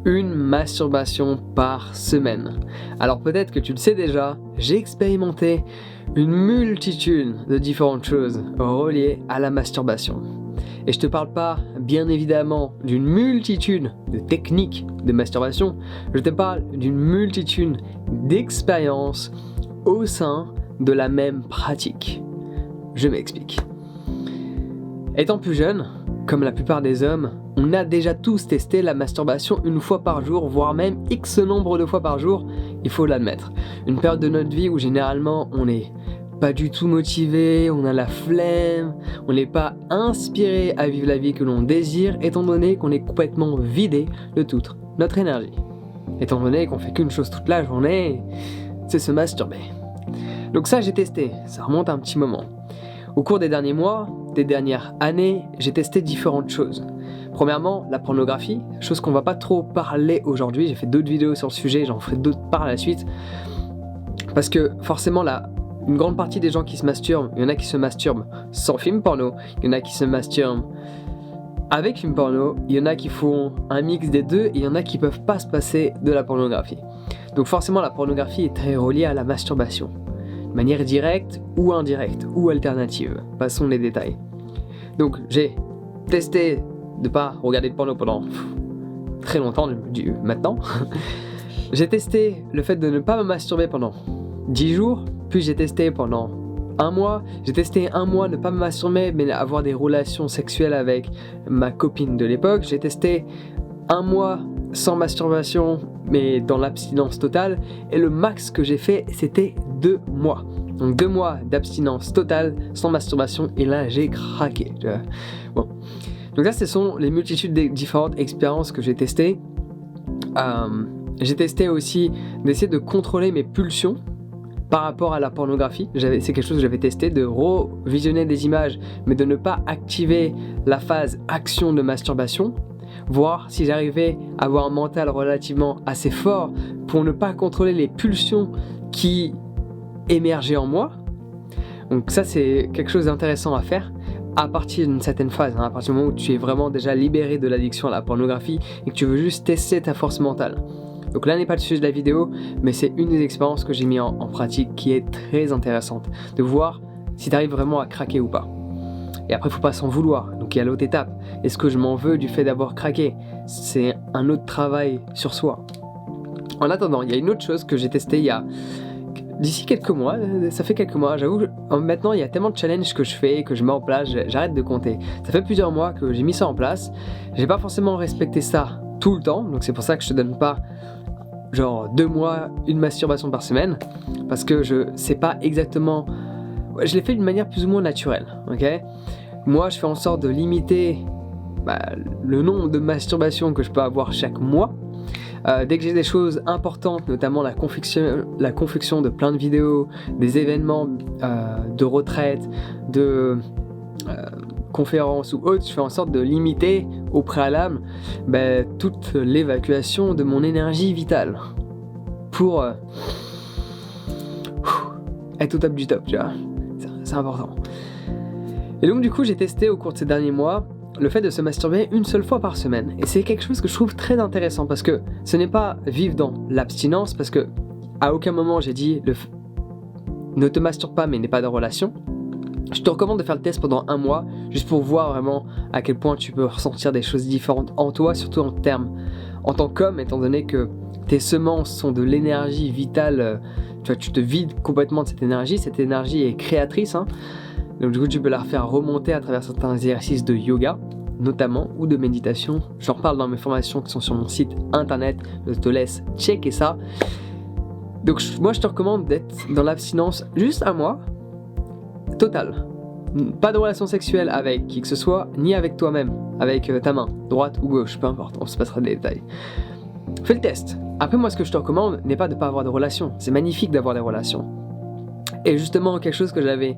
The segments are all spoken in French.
une masturbation par semaine. Alors peut-être que tu le sais déjà, j'ai expérimenté une multitude de différentes choses reliées à la masturbation. Et je te parle pas, bien évidemment, d'une multitude de techniques de masturbation, je te parle d'une multitude d'expériences au sein de la même pratique. Je m'explique. Étant plus jeune, comme la plupart des hommes, on a déjà tous testé la masturbation une fois par jour, voire même X nombre de fois par jour, il faut l'admettre. Une période de notre vie où généralement on n'est pas du tout motivé, on a la flemme, on n'est pas inspiré à vivre la vie que l'on désire, étant donné qu'on est complètement vidé de toute notre énergie. Étant donné qu'on fait qu'une chose toute la journée, c'est se masturber. Donc ça j'ai testé, ça remonte à un petit moment. Au cours des derniers mois, des dernières années, j'ai testé différentes choses. Premièrement, la pornographie, chose qu'on va pas trop parler aujourd'hui, j'ai fait d'autres vidéos sur le sujet, j'en ferai d'autres par la suite. Parce que forcément une grande partie des gens qui se masturbent, il y en a qui se masturbent sans film porno, il y en a qui se masturbent avec film porno, il y en a qui font un mix des deux, et il y en a qui peuvent pas se passer de la pornographie. Donc forcément la pornographie est très reliée à la masturbation. De manière directe ou indirecte ou alternative. Passons les détails. Donc j'ai testé de pas regarder de porno pendant très longtemps, maintenant. J'ai testé le fait de ne pas me masturber pendant 10 jours, puis j'ai testé pendant un mois. J'ai testé un mois ne pas me masturber mais avoir des relations sexuelles avec ma copine de l'époque. J'ai testé un mois sans masturbation mais dans l'abstinence totale, et le max que j'ai fait c'était 2 mois. Donc 2 mois d'abstinence totale sans masturbation, et là j'ai craqué. Bon. Donc là ce sont les multitudes des différentes expériences que j'ai testées. J'ai testé aussi d'essayer de contrôler mes pulsions par rapport à la pornographie. C'est quelque chose que j'avais testé, de revisionner des images mais de ne pas activer la phase action de masturbation, voir si j'arrivais à avoir un mental relativement assez fort pour ne pas contrôler les pulsions qui émergeaient en moi. Donc ça c'est quelque chose d'intéressant à faire à partir d'une certaine phase, à partir du moment où tu es vraiment déjà libéré de l'addiction à la pornographie et que tu veux juste tester ta force mentale. Donc là n'est pas le sujet de la vidéo, mais c'est une des expériences que j'ai mis en pratique qui est très intéressante, de voir si tu arrives vraiment à craquer ou pas. Et après, il ne faut pas s'en vouloir. Donc il y a l'autre étape. Est-ce que je m'en veux du fait d'avoir craqué ? C'est un autre travail sur soi. En attendant, il y a une autre chose que j'ai testée d'ici quelques mois. Ça fait quelques mois, j'avoue. Maintenant, il y a tellement de challenges que je fais, que je mets en place, j'arrête de compter. Ça fait plusieurs mois que j'ai mis ça en place. J'ai pas forcément respecté ça tout le temps. Donc c'est pour ça que je te donne pas genre 2 mois, une masturbation par semaine. Parce que je sais pas exactement... Je l'ai fait d'une manière plus ou moins naturelle, ok ? Moi, je fais en sorte de limiter le nombre de masturbations que je peux avoir chaque mois. Dès que j'ai des choses importantes, notamment la confection de plein de vidéos, des événements de retraite, de conférences ou autres, je fais en sorte de limiter au préalable toute l'évacuation de mon énergie vitale pour être au top du top, tu vois. C'est important. Et donc du coup j'ai testé au cours de ces derniers mois le fait de se masturber une seule fois par semaine. Et c'est quelque chose que je trouve très intéressant parce que ce n'est pas vivre dans l'abstinence, parce que à aucun moment j'ai dit ne te masturbe pas mais n'aie pas de relation. Je te recommande de faire le test pendant 1 mois juste pour voir vraiment à quel point tu peux ressentir des choses différentes en toi, surtout en tant qu'homme, étant donné que tes semences sont de l'énergie vitale. Tu te vides complètement de cette énergie est créatrice, hein. Donc du coup tu peux la faire remonter à travers certains exercices de yoga notamment, ou de méditation. J'en parle dans mes formations qui sont sur mon site internet, je te laisse checker ça. Donc moi je te recommande d'être dans l'abstinence juste 1 mois total, pas de relation sexuelle avec qui que ce soit, ni avec toi-même, avec ta main, droite ou gauche, peu importe, on se passera des détails. Fais le test. Après moi ce que je te recommande n'est pas de ne pas avoir de relations, c'est magnifique d'avoir des relations. Et justement quelque chose que j'avais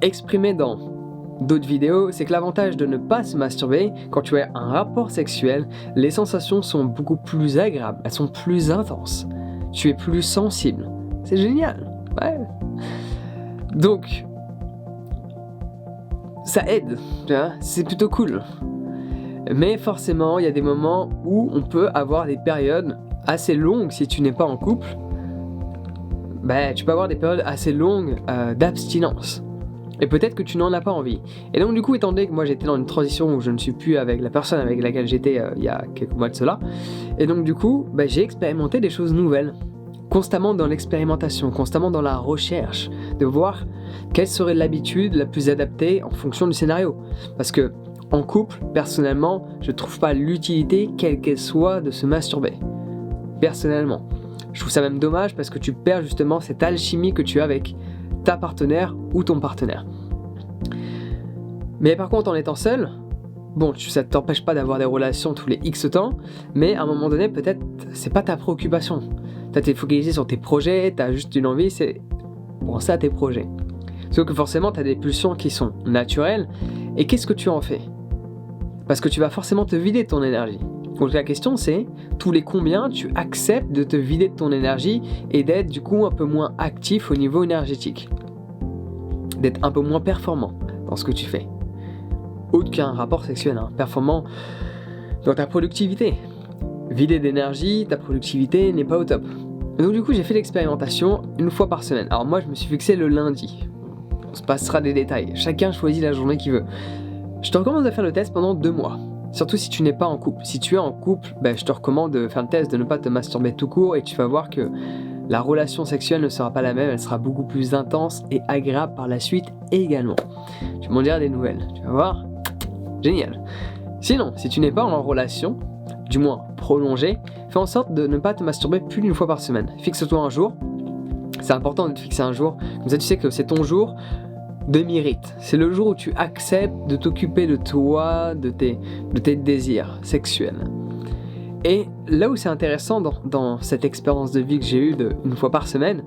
exprimé dans d'autres vidéos, c'est que l'avantage de ne pas se masturber, quand tu as un rapport sexuel, les sensations sont beaucoup plus agréables, elles sont plus intenses, tu es plus sensible, c'est génial, ouais. Donc ça aide, tu vois, c'est plutôt cool. Mais forcément, il y a des moments où on peut avoir des périodes assez longues si tu n'es pas en couple. Tu peux avoir des périodes assez longues d'abstinence. Et peut-être que tu n'en as pas envie. Et donc du coup, étant donné que moi j'étais dans une transition où je ne suis plus avec la personne avec laquelle j'étais il y a quelques mois de cela, et donc du coup, j'ai expérimenté des choses nouvelles. Constamment dans l'expérimentation, constamment dans la recherche, de voir quelle serait l'habitude la plus adaptée en fonction du scénario. Parce que en couple, personnellement, je trouve pas l'utilité, quelle qu'elle soit, de se masturber. Personnellement. Je trouve ça même dommage parce que tu perds justement cette alchimie que tu as avec ta partenaire ou ton partenaire. Mais par contre, en étant seul, ça ne t'empêche pas d'avoir des relations tous les X temps, mais à un moment donné, peut-être, c'est pas ta préoccupation. T'es focalisé sur tes projets, t'as juste une envie, c'est penser à tes projets. Sauf que forcément, t'as des pulsions qui sont naturelles, et qu'est-ce que tu en fais ? Parce que tu vas forcément te vider de ton énergie. Donc la question c'est, tous les combien tu acceptes de te vider de ton énergie et d'être du coup un peu moins actif au niveau énergétique. D'être un peu moins performant dans ce que tu fais. Autre qu'un rapport sexuel, performant dans ta productivité. Vidé d'énergie, ta productivité n'est pas au top. Et donc du coup j'ai fait l'expérimentation une fois par semaine. Alors moi je me suis fixé le lundi. On se passera des détails. Chacun choisit la journée qu'il veut. Je te recommande de faire le test pendant 2 mois. Surtout si tu n'es pas en couple. Si tu es en couple, je te recommande de faire le test, de ne pas te masturber tout court et tu vas voir que la relation sexuelle ne sera pas la même, elle sera beaucoup plus intense et agréable par la suite également. Tu m'en diras des nouvelles, tu vas voir. Génial. Sinon, si tu n'es pas en relation, du moins prolongée, fais en sorte de ne pas te masturber plus d'1 fois par semaine. Fixe-toi un jour. C'est important de te fixer un jour. Comme ça, tu sais que c'est ton jour de mérite. C'est le jour où tu acceptes de t'occuper de toi, de tes désirs sexuels. Et là où c'est intéressant dans cette expérience de vie que j'ai eue de 1 fois par semaine,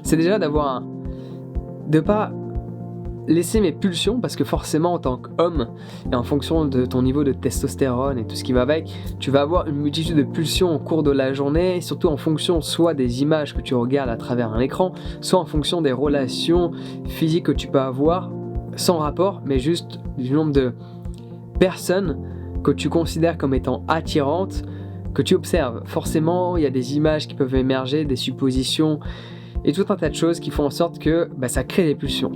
c'est déjà de pas laisser mes pulsions, parce que forcément en tant qu'homme, et en fonction de ton niveau de testostérone et tout ce qui va avec, tu vas avoir une multitude de pulsions au cours de la journée, surtout en fonction soit des images que tu regardes à travers un écran, soit en fonction des relations physiques que tu peux avoir, sans rapport, mais juste du nombre de personnes que tu considères comme étant attirantes, que tu observes. Forcément, il y a des images qui peuvent émerger, des suppositions, et tout un tas de choses qui font en sorte que ça crée des pulsions.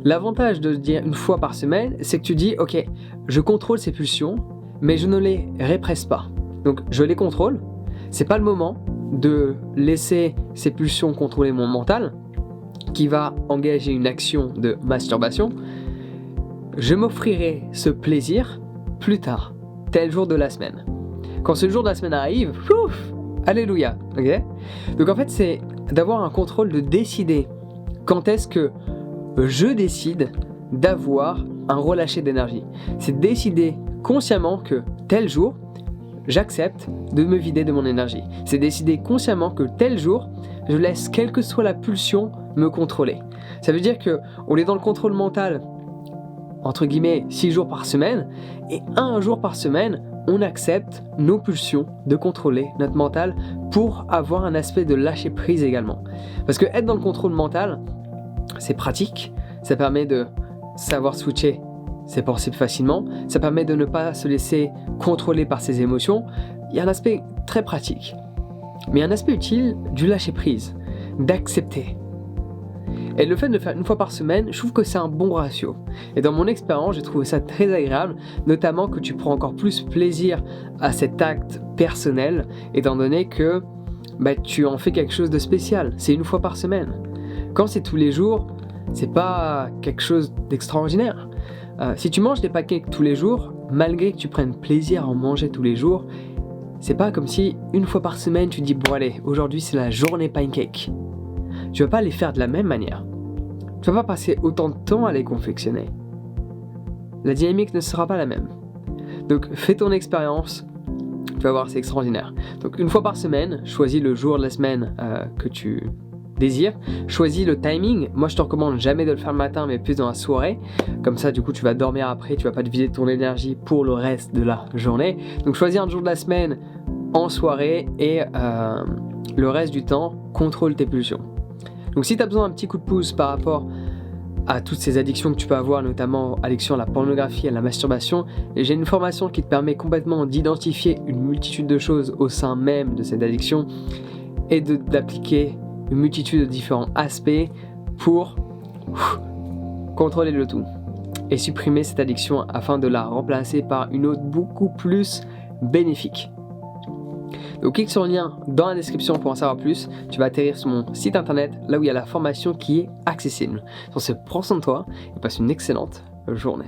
L'avantage de dire 1 fois par semaine, c'est que tu dis, ok, je contrôle ces pulsions, mais je ne les répresse pas. Donc je les contrôle, c'est pas le moment de laisser ces pulsions contrôler mon mental, qui va engager une action de masturbation. Je m'offrirai ce plaisir plus tard, tel jour de la semaine. Quand ce jour de la semaine arrive, alléluia, ok ? Donc en fait, c'est d'avoir un contrôle, de décider quand est-ce que je décide d'avoir un relâché d'énergie. C'est décider consciemment que tel jour, j'accepte de me vider de mon énergie. C'est décider consciemment que tel jour, je laisse quelle que soit la pulsion me contrôler. Ça veut dire qu'on est dans le contrôle mental, entre guillemets, 6 jours par semaine, et 1 jour par semaine, on accepte nos pulsions de contrôler notre mental pour avoir un aspect de lâcher prise également. Parce que être dans le contrôle mental, c'est pratique, ça permet de savoir switcher ses pensées plus facilement, ça permet de ne pas se laisser contrôler par ses émotions. Il y a un aspect très pratique, mais un aspect utile du lâcher prise, d'accepter. Et le fait de le faire 1 fois par semaine, je trouve que c'est un bon ratio. Et dans mon expérience, j'ai trouvé ça très agréable, notamment que tu prends encore plus plaisir à cet acte personnel, étant donné que tu en fais quelque chose de spécial. C'est 1 fois par semaine. Quand c'est tous les jours, c'est pas quelque chose d'extraordinaire. Si tu manges des pancakes tous les jours, malgré que tu prennes plaisir à en manger tous les jours, c'est pas comme si 1 fois par semaine tu dis bon allez, aujourd'hui c'est la journée pancake. Tu vas pas les faire de la même manière. Tu vas pas passer autant de temps à les confectionner. La dynamique ne sera pas la même. Donc fais ton expérience, tu vas voir, c'est extraordinaire. Donc 1 fois par semaine, choisis le jour de la semaine que tu désires, choisis le timing. Moi je te recommande jamais de le faire le matin mais plus dans la soirée, comme ça du coup tu vas dormir après, tu vas pas te vider de ton énergie pour le reste de la journée. Donc choisis un jour de la semaine en soirée et le reste du temps contrôle tes pulsions. Donc si tu as besoin d'un petit coup de pouce par rapport à toutes ces addictions que tu peux avoir, notamment addiction à la pornographie, à la masturbation, j'ai une formation qui te permet complètement d'identifier une multitude de choses au sein même de cette addiction et d'appliquer une multitude de différents aspects pour contrôler le tout et supprimer cette addiction afin de la remplacer par une autre beaucoup plus bénéfique. Donc clique sur le lien dans la description pour en savoir plus. Tu vas atterrir sur mon site internet, là où il y a la formation qui est accessible. Sur ce, prends soin de toi et passe une excellente journée.